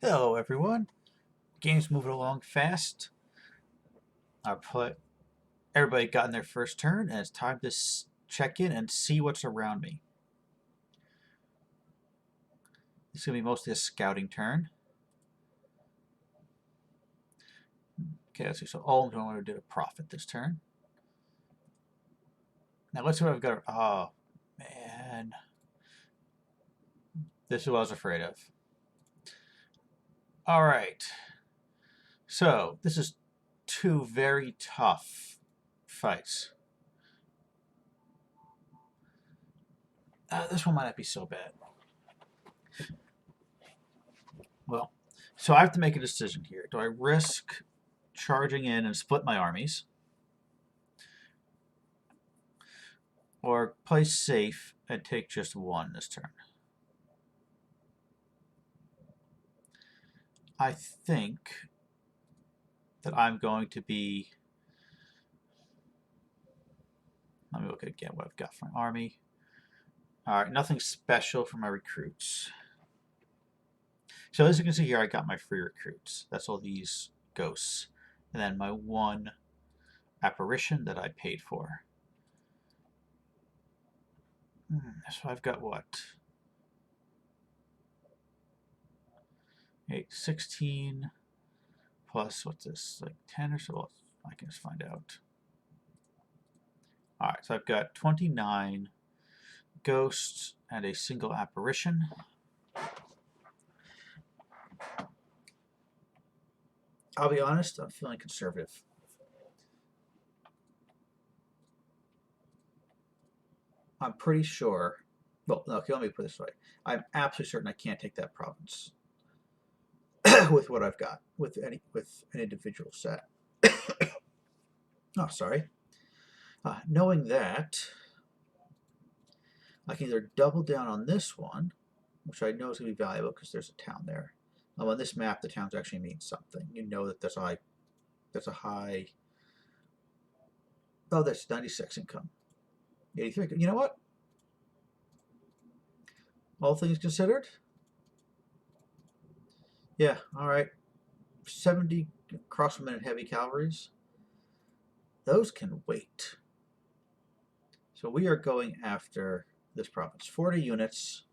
Hello everyone. Game's moving along fast. Everybody got in their first turn, and it's time to check in and see what's around me. It's going to be mostly a scouting turn. Okay, let's see. So all I'm going to do a profit this turn. Now let's see what I've got. Oh, man. This is what I was afraid of. Alright. So, this is two very tough fights. This one might not be so bad. Well, so I have to make a decision here. Do I risk charging in and split my armies, or play safe and take just one this turn? I think that I'm going to be... Let me look again what I've got for my army. Alright, nothing special for my recruits. So as you can see here, I got my free recruits. That's all these ghosts. And then my one apparition that I paid for. So I've got what? 16 plus, what's this, like 10 or so? I can just find out. Alright, so I've got 29 ghosts and a single apparition. I'll be honest, I'm feeling conservative. I'm pretty sure, well, okay, let me put it this way. I'm absolutely certain I can't take that province with what I've got, with an individual set. Oh, sorry. Knowing that, I can either double down on this one, which I know is going to be valuable because there's a town there. On this map, the towns actually mean something. You know that there's a high. Oh, that's 96 income. 83. You know what? All things considered, yeah, all right. 70 crossmen and heavy cavalries. Those can wait. So we are going after this province. 40 units.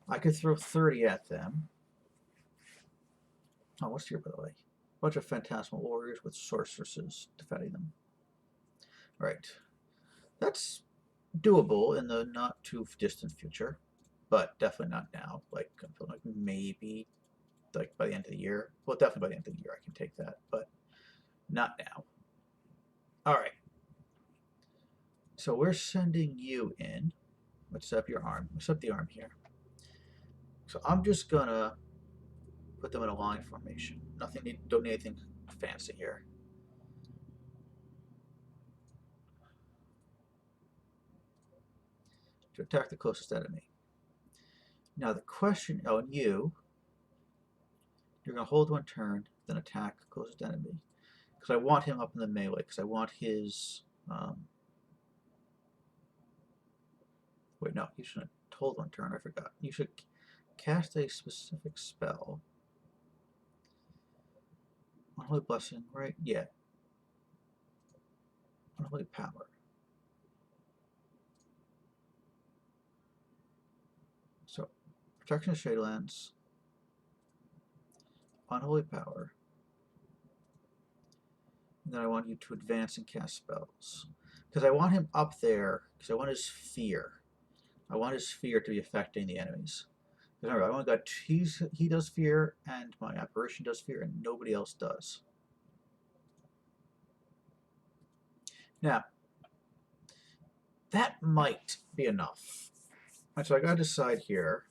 I could throw 30 at them. Oh, what's here, by the way? A bunch of phantasmal warriors with sorceresses defending them. All right. That's doable in the not too distant future, but definitely not now. Like, I feel like maybe like by the end of the year. Well, definitely by the end of the year I can take that, but not now. All right. So we're sending you in. Let's set up your arm. Let's set up the arm here. So I'm just gonna put them in a line formation. Don't need anything fancy here. To attack the closest enemy. Now the question, oh, and you're gonna hold one turn, then attack the closest enemy. Because I want him up in the melee, because I want his, wait, no, you shouldn't hold one turn, I forgot. You should cast a specific spell. Unholy Blessing, right? Yeah. Unholy Power. So, Protection of Shadelands. Unholy Power. And then I want you to advance and cast spells. Because I want him up there, because I want his fear. I want his fear to be affecting the enemies. Because remember, I only got he does fear, and my apparition does fear, and nobody else does. Now, that might be enough. And so I gotta decide here.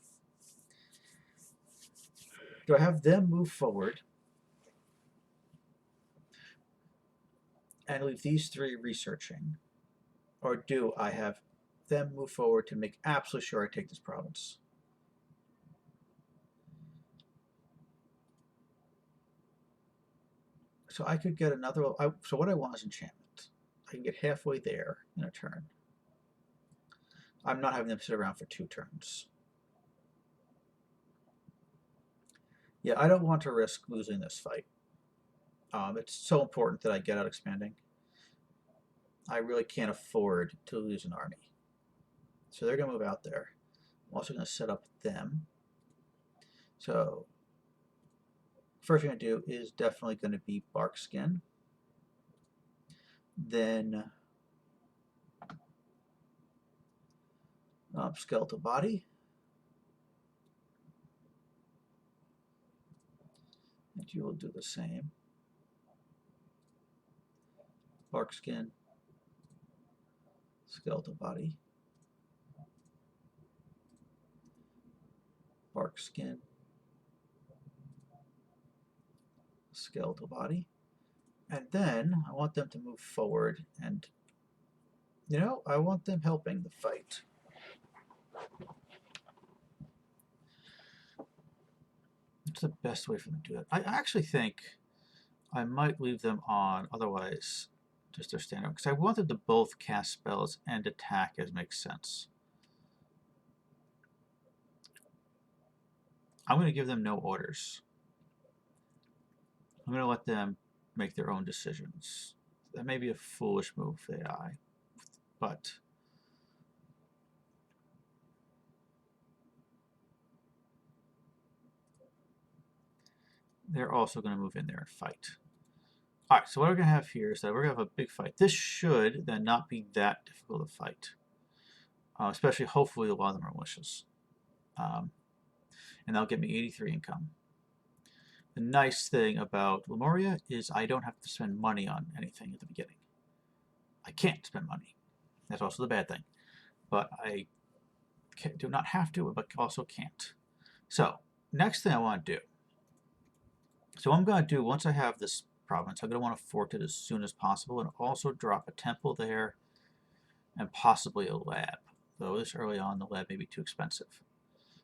Do I have them move forward and leave these three researching? Or do I have them move forward to make absolutely sure I take this province? So I could get another. So what I want is enchantment. I can get halfway there in a turn. I'm not having them sit around for 2 turns. Yeah, I don't want to risk losing this fight. It's so important that I get out expanding. I really can't afford to lose an army. So they're going to move out there. I'm also going to set up them. So first thing I do is definitely going to be bark skin. Then skeletal body. And you will do the same. Bark skin, skeletal body, bark skin, skeletal body. And then I want them to move forward, and I want them helping the fight. What's the best way for them to do that? I actually think I might leave them on, otherwise just their standard, because I want them to both cast spells and attack as makes sense. I'm going to give them no orders. I'm going to let them make their own decisions. That may be a foolish move for AI, but they're also going to move in there and fight. All right, so what we're going to have here is that we're going to have a big fight. This should then not be that difficult to fight, especially hopefully a lot of them are malicious. And that'll get me 83 income. The nice thing about Lemuria is I don't have to spend money on anything at the beginning. I can't spend money. That's also the bad thing. But I do not have to, but also can't. So, next thing I want to do. So what I'm going to do, once I have this province, I'm going to want to fort it as soon as possible and also drop a temple there and possibly a lab. Though this early on, the lab may be too expensive.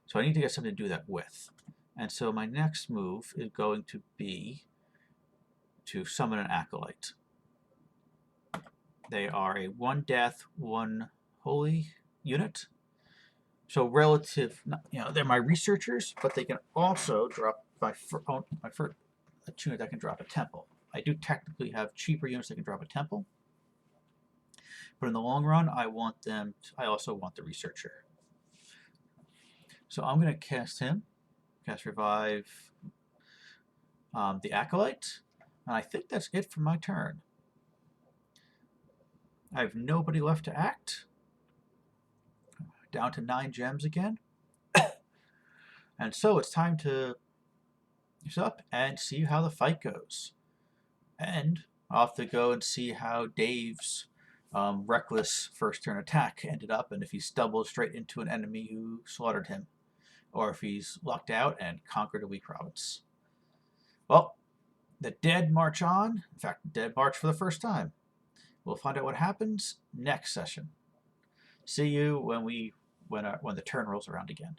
So I need to get something to do that with. And so my next move is going to be to summon an acolyte. They are a 1 death, 1 holy unit. So relative, they're my researchers, but they can also drop my first unit that can drop a temple. I do technically have cheaper units that can drop a temple, but in the long run, I also want the researcher. So I'm going to cast him, cast revive the acolyte, and I think that's it for my turn. I have nobody left to act. Down to 9 gems again. And so it's time to use up and see how the fight goes. And I'll have to go and see how Dave's reckless first turn attack ended up, and if he stumbled straight into an enemy who slaughtered him, or if he's lucked out and conquered a weak province. Well, the dead march on. In fact, the dead march for the first time. We'll find out what happens next session. See you when the turn rolls around again.